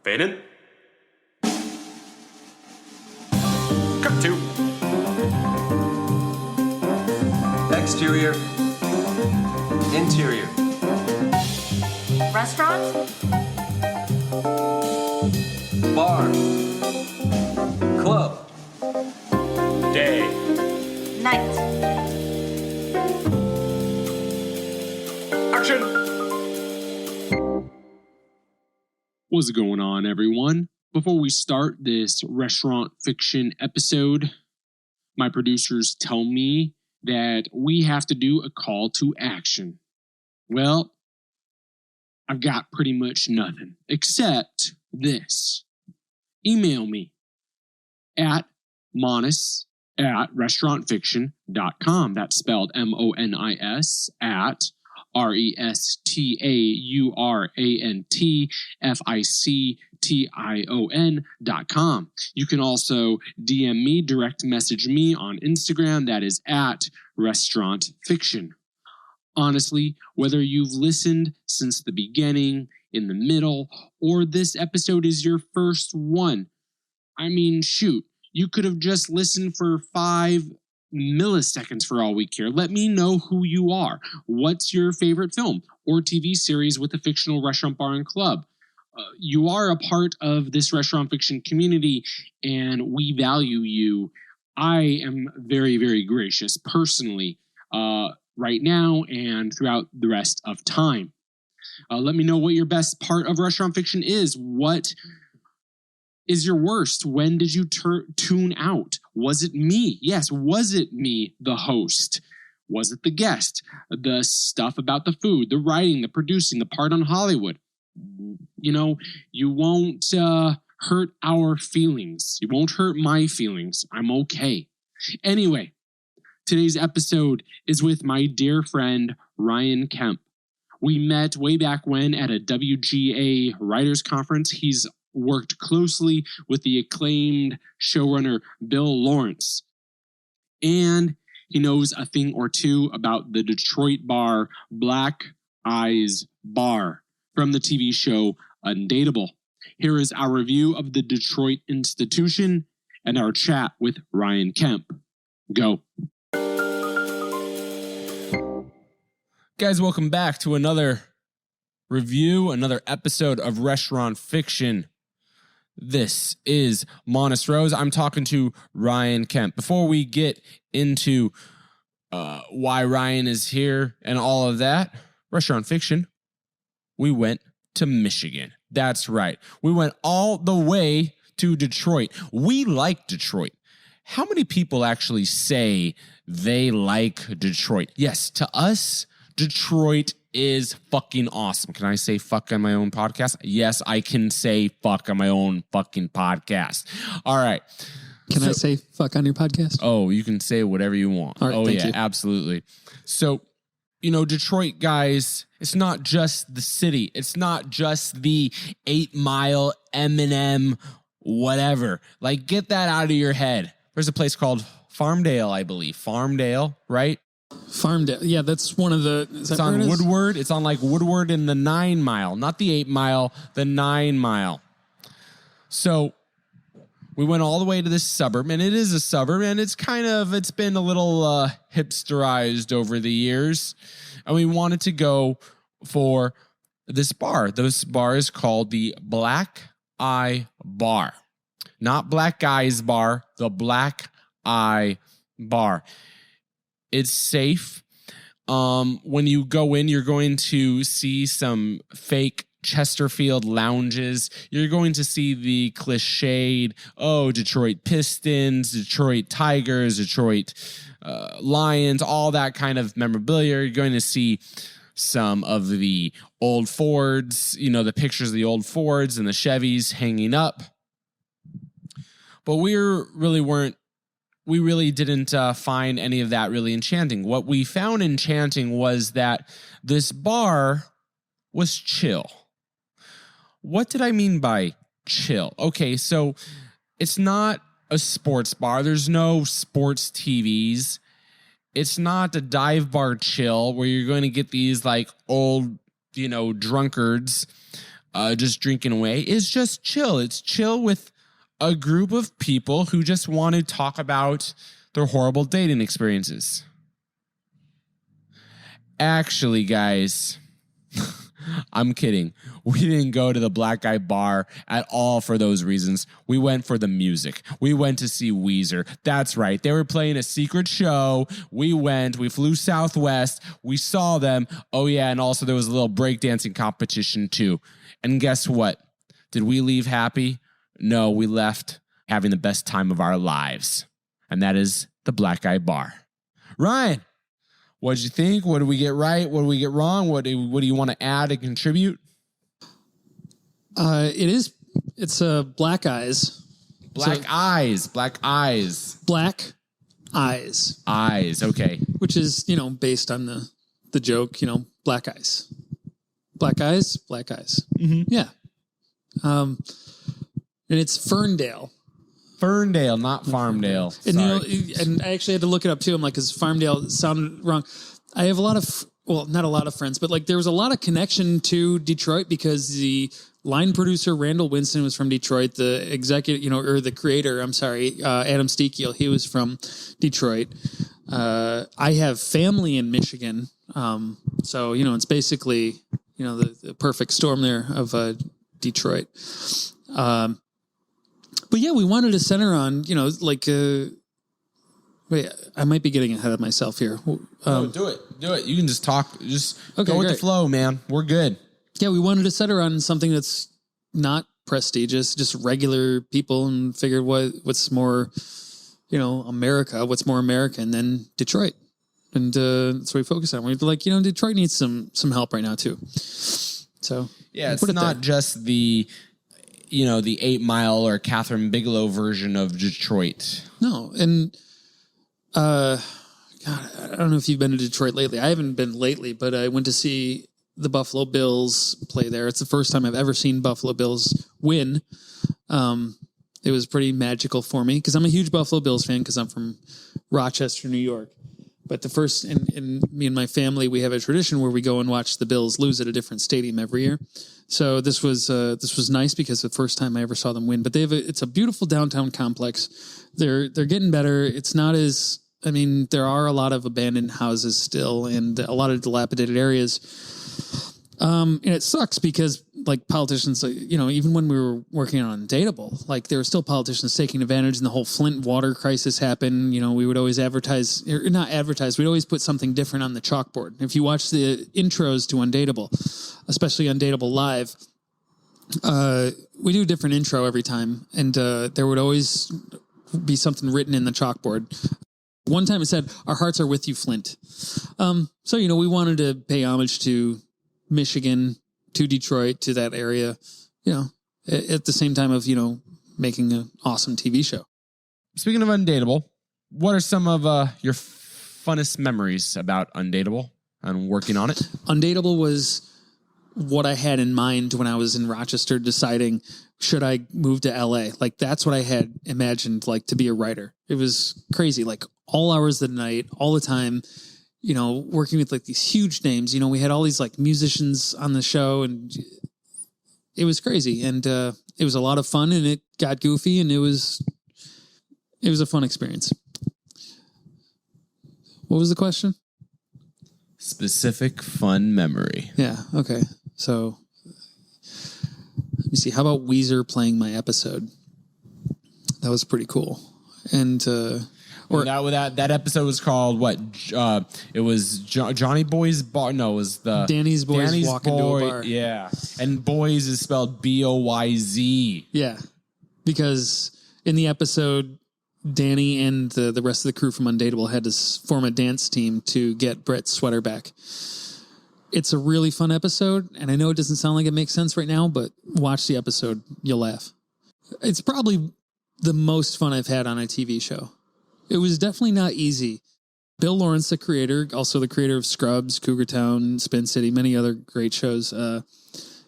Fade in. Cut to. Exterior. Interior. Restaurant? Bar. Club. Day. Night. Action. What's going on, everyone? Before we start this restaurant fiction episode, my producers tell me that we have to do a call to action. Well, I've got pretty much nothing except this. Email me at Monis at restaurantfiction.com. That's spelled MONIS at RESTAURANTFICTION.com. You can also DM me, direct message me on Instagram. That is at Restaurant Fiction. Honestly, whether you've listened since the beginning, in the middle, or this episode is your first one, I mean, shoot, you could have just listened for 5 milliseconds for all we care. Let me know who you are. What's your favorite film or TV series with a fictional restaurant, bar, and club? You are a part of this restaurant fiction community, and we value you. I am very, very gracious personally right now and throughout the rest of time. Let me know what your best part of restaurant fiction is. What is your worst? When did you tune out? Was it me? Yes, was it me, the host? Was it the guest? The stuff about the food, the writing, the producing, the part on Hollywood? You know, you won't hurt our feelings. You won't hurt my feelings. I'm okay. Anyway, today's episode is with my dear friend, Ryan Kemp. We met way back when at a WGA writers conference. He's worked closely with the acclaimed showrunner Bill Lawrence. And he knows a thing or two about the Detroit bar Black Eyes Bar from the TV show Undateable. Here is our review of the Detroit institution and our chat with Ryan Kemp. Go. Guys, welcome back to another review, another episode of Restaurant Fiction. This is Monis Rose. I'm talking to Ryan Kemp. Before we get into why Ryan is here and all of that, Restaurant Fiction, we went to Michigan. That's right. We went all the way to Detroit. We like Detroit. How many people actually say they like Detroit? Yes, to us, Detroit is fucking awesome. Can I say fuck on my own podcast? Yes, I can say fuck on my own fucking podcast. All right. Can I say fuck on your podcast? Oh, you can say whatever you want. All right, thank you. Absolutely. So, you know, Detroit, guys, it's not just the city. It's not just the 8 Mile M&M whatever. Like, get that out of your head. There's a place called Farmdale, I believe. Farmdale, right? Farmdale. Yeah, that's one of the... It's on Woodward. It's on like Woodward in the 9 Mile. Not the 8 Mile, the 9 Mile. So we went all the way to this suburb, and it is a suburb, and it's been a little hipsterized over the years. And we wanted to go for this bar. This bar is called the Black Eye Bar. Not Black Eyes Bar, the Black Eye Bar. It's safe. When you go in, you're going to see some fake Chesterfield lounges. You're going to see the cliched, Detroit Pistons, Detroit Tigers, Detroit Lions, all that kind of memorabilia. You're going to see some of the old Fords, you know, the pictures of the old Fords and the Chevys hanging up. But we really didn't find any of that really enchanting. What we found enchanting was that this bar was chill. What did I mean by chill? Okay, so it's not a sports bar. There's no sports TVs. It's not a dive bar chill where you're going to get these like old, drunkards just drinking away, is just chill. It's chill with a group of people who just want to talk about their horrible dating experiences. Actually, guys, I'm kidding. We didn't go to the Black Guy Bar at all for those reasons. We went for the music. We went to see Weezer. That's right. They were playing a secret show. We flew Southwest. We saw them. Oh, yeah, and also there was a little breakdancing competition, too. And guess what? Did we leave happy? No, we left having the best time of our lives. And that is the Black Guy Bar. Ryan, what did you think? What did we get right? What did we get wrong? What do you want to add and contribute? It's Black Eyes. Black Eyes. Black Eyes. Eyes, okay. Which is, based on the joke, Black Eyes. Black Eyes, Black Eyes. Mm-hmm. Yeah. And it's Ferndale. Ferndale, not Farmdale. And, and I actually had to look it up too. I'm like, because Farmdale sounded wrong. I have a lot of, not a lot of friends, but like there was a lot of connection to Detroit because the line producer, Randall Winston, was from Detroit. The executive, or the creator, Adam Steekiel, he was from Detroit. I have family in Michigan. So, it's basically, the perfect storm there of Detroit. But yeah, we wanted to center on, wait, I might be getting ahead of myself here. No, do it. You can just talk. Just okay, go with great. the flow, man. We're good. Yeah, we wanted to center on something that's not prestigious, just regular people, and figured what's more, America, what's more American than Detroit. And that's what we focus on. We're like, Detroit needs some help right now too. So yeah, it's not just the 8 Mile or Catherine Bigelow version of Detroit. No, and God, I don't know if you've been to Detroit lately. I haven't been lately, but I went to see the Buffalo Bills play there. It's the first time I've ever seen Buffalo Bills win. It was pretty magical for me because I'm a huge Buffalo Bills fan because I'm from Rochester, New York. But the first, and me and my family, we have a tradition where we go and watch the Bills lose at a different stadium every year. So this was nice because the first time I ever saw them win. But it's a beautiful downtown complex. They're getting better. It's not as, there are a lot of abandoned houses still and a lot of dilapidated areas. And it sucks because like politicians, even when we were working on Undateable, like there were still politicians taking advantage, and the whole Flint water crisis happened. We would always we'd always put something different on the chalkboard. If you watch the intros to Undateable, especially Undateable Live, we do a different intro every time, and there would always be something written in the chalkboard. One time it said, "Our hearts are with you, Flint." So we wanted to pay homage to Michigan, to Detroit, to that area, at the same time of, making an awesome TV show. Speaking of Undateable, what are some of your funnest memories about Undateable and working on it? Undateable was what I had in mind when I was in Rochester deciding, should I move to LA? Like, that's what I had imagined, like, to be a writer. It was crazy, like all hours of the night, all the time. Working with like these huge names, we had all these like musicians on the show, and it was crazy. And it was a lot of fun, and it got goofy, and it was a fun experience. What was the question? Specific fun memory. Yeah. Okay. So let me see. How about Weezer playing my episode? That was pretty cool. And, that episode was called what? It was Johnny Boy's Bar. No, it was the Danny's Boys Walk into a Bar. Yeah, and Boys is spelled Boyz. Yeah, because in the episode, Danny and the rest of the crew from Undateable had to form a dance team to get Brett's sweater back. It's a really fun episode, and I know it doesn't sound like it makes sense right now, but watch the episode, you'll laugh. It's probably the most fun I've had on a TV show. It was definitely not easy. Bill Lawrence, the creator, also the creator of Scrubs, Cougar Town, Spin City, many other great shows,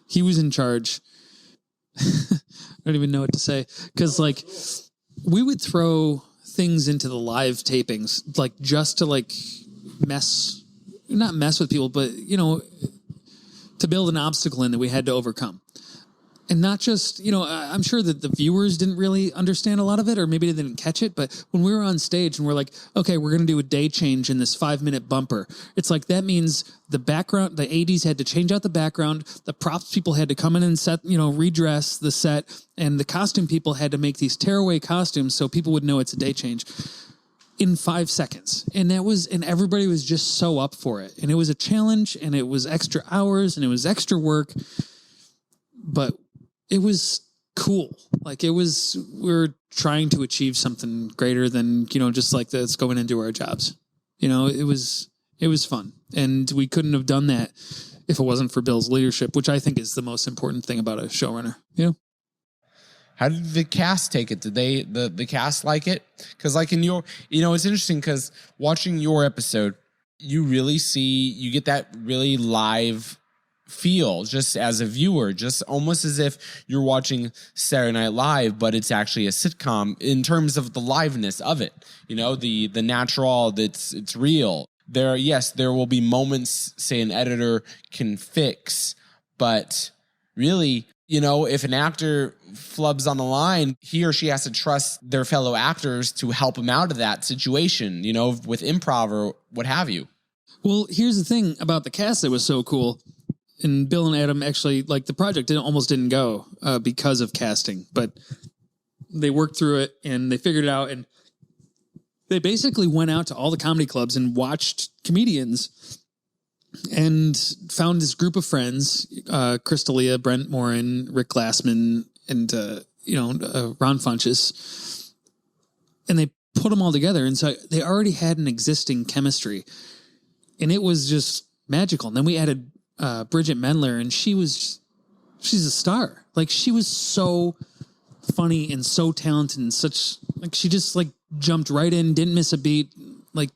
he was in charge. I don't even know what to say. Because, like, we would throw things into the live tapings, like, just to, like, not mess with people, but, to build an obstacle in that we had to overcome. And not just, I'm sure that the viewers didn't really understand a lot of it, or maybe they didn't catch it. But when we were on stage and we're like, okay, we're going to do a day change in this 5-minute bumper. It's like, that means the background, the ADs had to change out the background. The props people had to come in and set, redress the set. And the costume people had to make these tearaway costumes so people would know it's a day change in 5 seconds. And everybody was just so up for it. And it was a challenge, and it was extra hours, and it was extra work. But it was cool. Like, we're trying to achieve something greater than, just like that's going into our jobs. It was fun. And we couldn't have done that if it wasn't for Bill's leadership, which I think is the most important thing about a showrunner. How did the cast take it? Did the cast like it? Because like in your, it's interesting because watching your episode, you get that really live feel just as a viewer, just almost as if you're watching Saturday Night Live, but it's actually a sitcom in terms of the liveness of it. The natural, it's real. There will be moments, say, an editor can fix, but really, if an actor flubs on the line, he or she has to trust their fellow actors to help him out of that situation, with improv or what have you. Well, here's the thing about the cast that was so cool. And Bill and Adam actually, like, the project almost didn't go because of casting, but they worked through it and they figured it out. And they basically went out to all the comedy clubs and watched comedians and found this group of friends, Crystalia, Brent Morin, Rick Glassman, and, Ron Funches. And they put them all together. And so they already had an existing chemistry. And it was just magical. And then we added Bridget Mendler, and she's a star. Like, she was so funny and so talented and she just like jumped right in, didn't miss a beat. Like,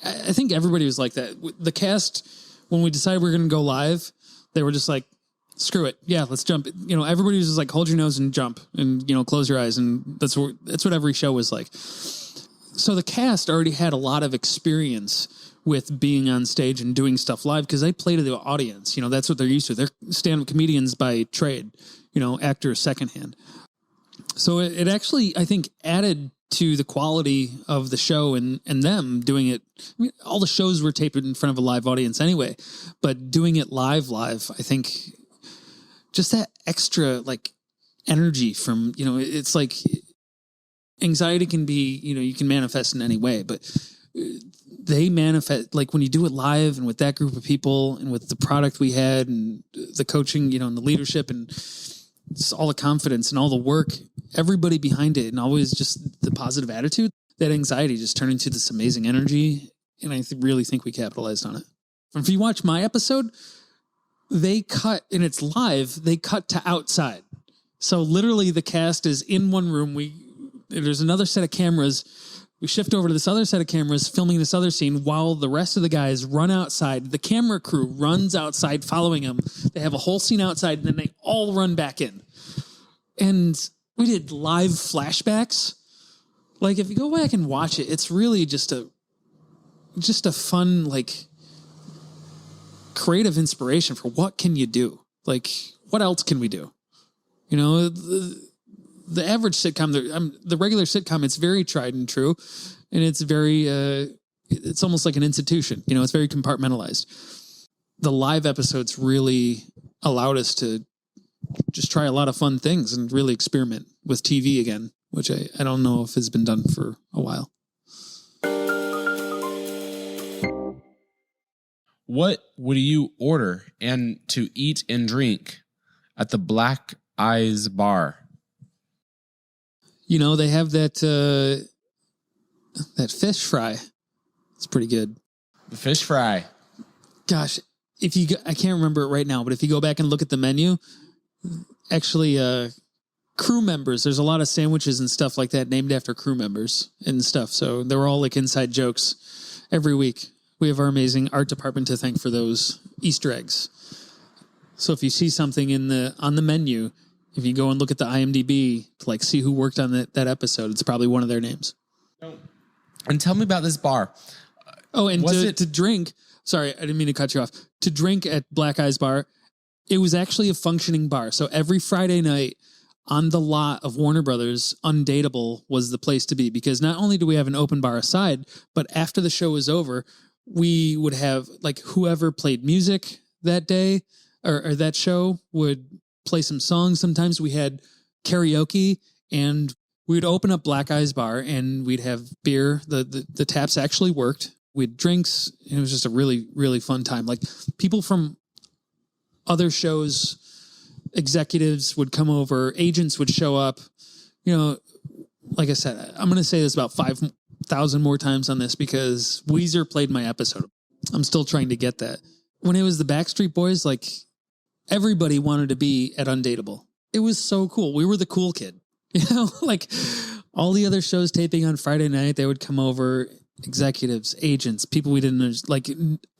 I think everybody was like that. The cast, when we decided we were going to go live, they were just like, screw it. Yeah, let's jump. Everybody was just like, hold your nose and jump and, close your eyes. And that's what every show was like. So the cast already had a lot of experience with being on stage and doing stuff live because they play to the audience. That's what they're used to. They're stand-up comedians by trade, actors secondhand. So it actually, I think, added to the quality of the show and them doing it. I mean, all the shows were taped in front of a live audience anyway, but doing it live, I think just that extra like energy from, it's like anxiety can be, you can manifest in any way, but they manifest, like when you do it live and with that group of people and with the product we had and the coaching, and the leadership and just all the confidence and all the work, everybody behind it, and always just the positive attitude, that anxiety just turned into this amazing energy. And I really think we capitalized on it. If you watch my episode, they cut, and it's live, they cut to outside. So literally the cast is in one room. There's another set of cameras. We shift over to this other set of cameras filming this other scene while the rest of the guys run outside. The camera crew runs outside following them. They have a whole scene outside, and then they all run back in. And we did live flashbacks. Like, if you go back and watch it, it's really just a fun, like, creative inspiration for what can you do? Like, what else can we do? The average sitcom, the regular sitcom, it's very tried and true, and it's very, it's almost like an institution. It's very compartmentalized. The live episodes really allowed us to just try a lot of fun things and really experiment with TV again, which I don't know if has been done for a while. What would you order and to eat and drink at the Black Eyes Bar? They have that fish fry. It's pretty good. The fish fry. Gosh, I can't remember it right now, but if you go back and look at the menu, actually, crew members, there's a lot of sandwiches and stuff like that named after crew members and stuff. So they're all like inside jokes every week. We have our amazing art department to thank for those Easter eggs. So if you see something on the menu, if you go and look at the IMDb to like see who worked on that episode, it's probably one of their names. And tell me about this bar. Oh, and to drink, sorry, I didn't mean to cut you off. To drink at Black Eyes Bar, It was actually a functioning bar. So every Friday night on the lot of Warner Brothers, Undateable was the place to be, because not only do we have an open bar aside, but after the show was over, we would have like whoever played music that day or that show would play some songs. Sometimes we had karaoke, and we would open up Black Eyes Bar and we'd have beer. The taps actually worked. We had drinks. And it was just a really, really fun time. Like people from other shows, executives would come over, agents would show up. You know, like I said, I'm going to say this about 5,000 more times on this because Weezer played my episode. I'm still trying to get that. When it was the Backstreet Boys, like everybody wanted to be at Undateable. It was so cool. We were the cool kid. You know, like all the other shows taping on Friday night, they would come over, executives, agents, people we didn't like,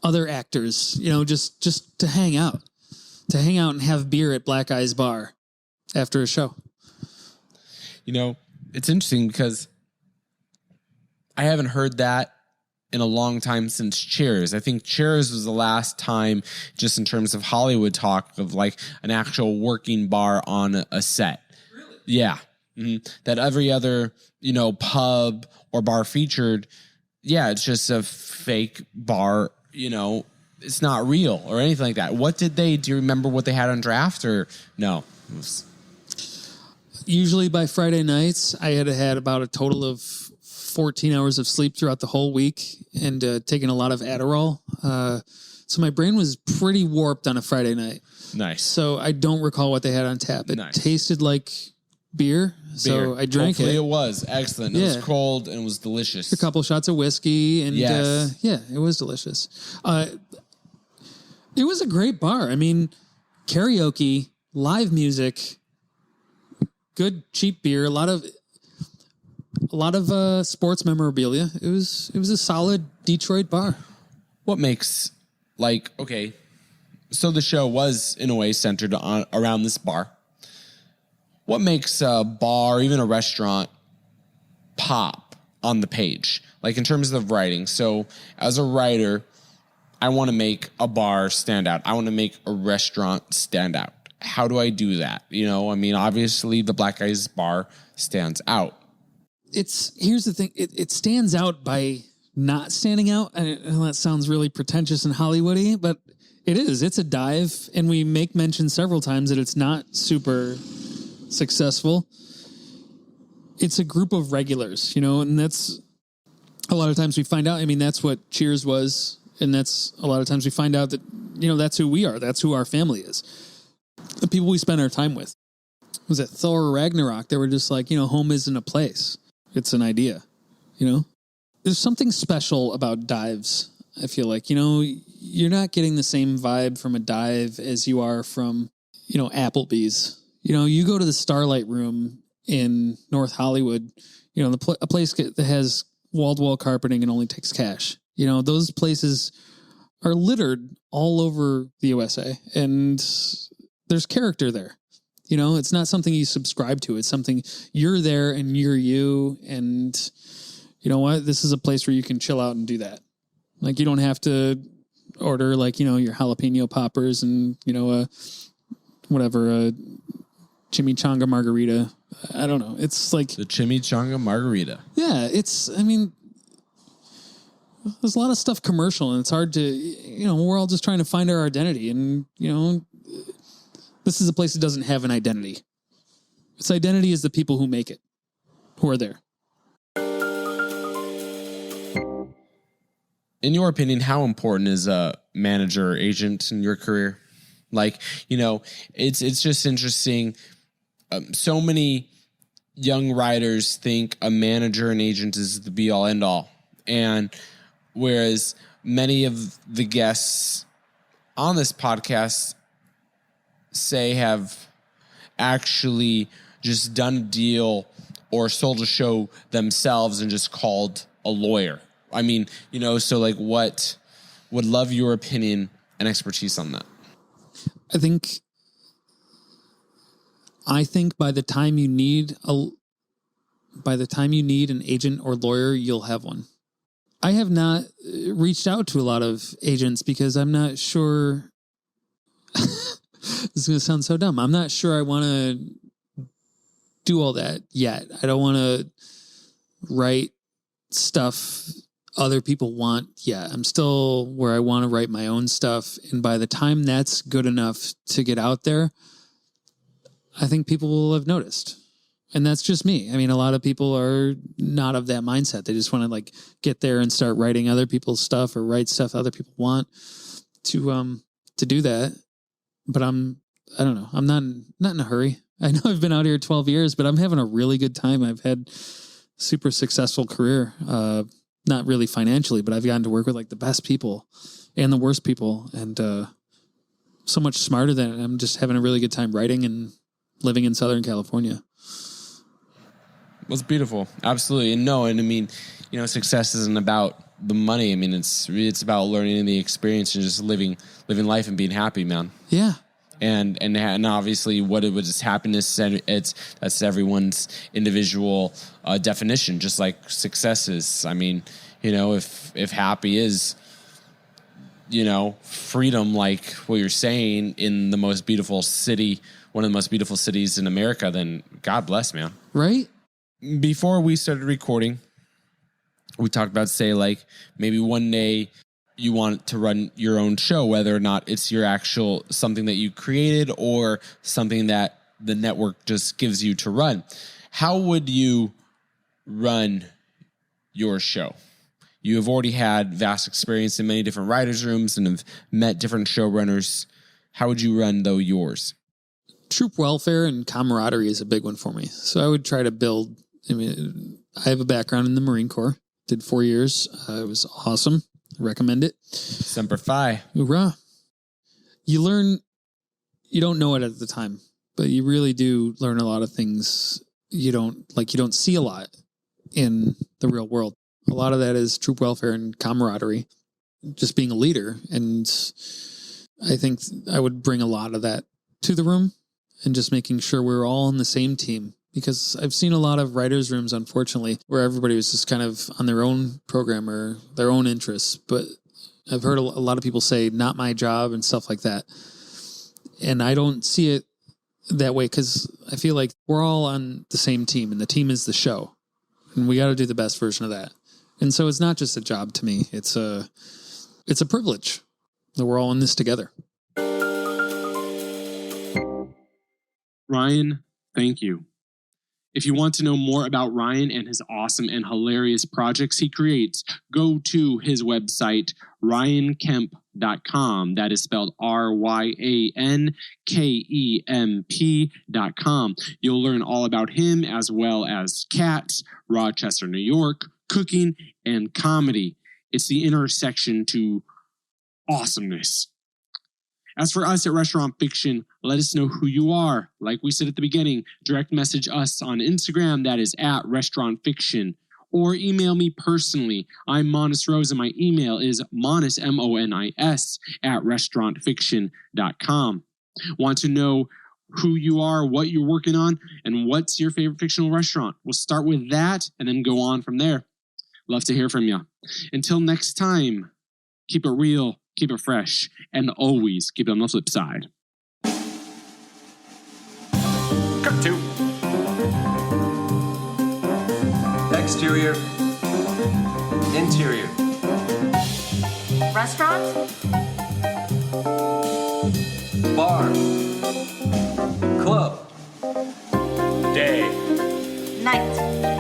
other actors, you know, just to hang out and have beer at Black Eyes Bar after a show. You know, it's interesting because I haven't heard that in a long time since Cheers. I think Cheers was the last time, just in terms of Hollywood talk, of like an actual working bar on a set. Really? Yeah. Mm-hmm. That every other, you know, pub or bar featured, yeah, it's just a fake bar, you know, it's not real or anything like that. Do you remember what they had on draft or no? Usually by Friday nights, I had about a total of 14 hours of sleep throughout the whole week and taking a lot of Adderall. So my brain was pretty warped on a Friday night. Nice. So I don't recall what they had on tap. It tasted like beer. So I drank Hopefully it. It was excellent. It was cold and it was delicious. A couple shots of whiskey and yes. It was delicious. It was a great bar. I mean, karaoke, live music, good cheap beer, a lot of sports memorabilia. It was a solid Detroit bar. What makes so the show was in a way centered around this bar. What makes a bar, even a restaurant, pop on the page? Like in terms of writing. So as a writer, I want to make a bar stand out. I want to make a restaurant stand out. How do I do that? You know, I mean, obviously the Black Eyes Bar stands out. Here's the thing. It stands out by not standing out. And that sounds really pretentious and Hollywoody, but it is. It's a dive. And we make mention several times that it's not super successful. It's a group of regulars, you know, and that's a lot of times we find out. I mean, that's what Cheers was. And that's a lot of times we find out that, you know, that's who we are. That's who our family is. The people we spend our time with. Was it Thor Ragnarok? They were just like, you know, home isn't a place. It's an idea, you know? There's something special about dives, I feel like. You know, you're not getting the same vibe from a dive as you are from, you know, Applebee's. You know, you go to the Starlight Room in North Hollywood, you know, a place that has wall-to-wall carpeting and only takes cash. You know, those places are littered all over the USA, and there's character there. You know, it's not something you subscribe to. It's something you're there and you're you. And you know what? This is a place where you can chill out and do that. Like, you don't have to order, like, you know, your jalapeno poppers and, you know, a chimichanga margarita. I don't know. It's like the chimichanga margarita. Yeah. I mean, there's a lot of stuff commercial and it's hard to, you know, we're all just trying to find our identity. And, you know, this is a place that doesn't have an identity. Its identity is the people who make it, who are there. In your opinion, how important is a manager or agent in your career? Like, you know, it's just interesting. So many young writers think a manager and agent is the be all end all. And whereas many of the guests on this podcast say have actually just done a deal or sold a show themselves and just called a lawyer. I mean, you know, so like would love your opinion and expertise on that. I think by the time you need an agent or lawyer, you'll have one. I have not reached out to a lot of agents because I'm not sure This is going to sound so dumb. I'm not sure I want to do all that yet. I don't want to write stuff other people want yet. I'm still where I want to write my own stuff. And by the time that's good enough to get out there, I think people will have noticed. And that's just me. I mean, a lot of people are not of that mindset. They just want to like get there and start writing other people's stuff or write stuff other people want to do that. But I don't know. I'm not in a hurry. I know I've been out here 12 years, but I'm having a really good time. I've had super successful career. Not really financially, but I've gotten to work with like the best people and the worst people, and so much smarter than it. I'm just having a really good time writing and living in Southern California. Well, it's beautiful. Absolutely. And I mean, success isn't about the money. I mean, it's about learning the experience and just living life and being happy, man. Yeah. And obviously what it was happiness, and that's everyone's individual definition, just like success is. I mean, if happy is, freedom, like what you're saying, in the most beautiful city, one of the most beautiful cities in America, then God bless, man. Right? Before we started recording, we talked about, say, like, maybe one day you want to run your own show, whether or not it's your actual something that you created or something that the network just gives you to run. How would you run your show? You have already had vast experience in many different writers' rooms and have met different showrunners. How would you run, though, yours? Troop welfare and camaraderie is a big one for me. So I would try to build. I mean, I have a background in the Marine Corps. Did 4 years. It was awesome. I recommend it. Semper Fi. Hoorah. You learn, you don't know it at the time, but you really do learn a lot of things you don't see a lot in the real world. A lot of that is troop welfare and camaraderie, just being a leader. And I think I would bring a lot of that to the room and just making sure we're all on the same team. Because I've seen a lot of writers' rooms, unfortunately, where everybody was just kind of on their own program or their own interests. But I've heard a lot of people say, not my job and stuff like that. And I don't see it that way, because I feel like we're all on the same team, and the team is the show. And we got to do the best version of that. And so it's not just a job to me. It's a privilege that we're all in this together. Ryan, thank you. If you want to know more about Ryan and his awesome and hilarious projects he creates, go to his website, ryankemp.com. That is spelled RYANKEMP.com. You'll learn all about him, as well as cats, Rochester, New York, cooking, and comedy. It's the intersection to awesomeness. As for us at Restaurant Fiction, let us know who you are. Like we said at the beginning, direct message us on Instagram, that is at Restaurant Fiction, or email me personally. I'm Monis Rose, and my email is monis, MONIS, at restaurantfiction.com. Want to know who you are, what you're working on, and what's your favorite fictional restaurant? We'll start with that and then go on from there. Love to hear from you. Until next time, keep it real, keep it fresh, and always keep it on the flip side. Cut to. Exterior. Interior. Restaurant? Bar. Club. Day. Night.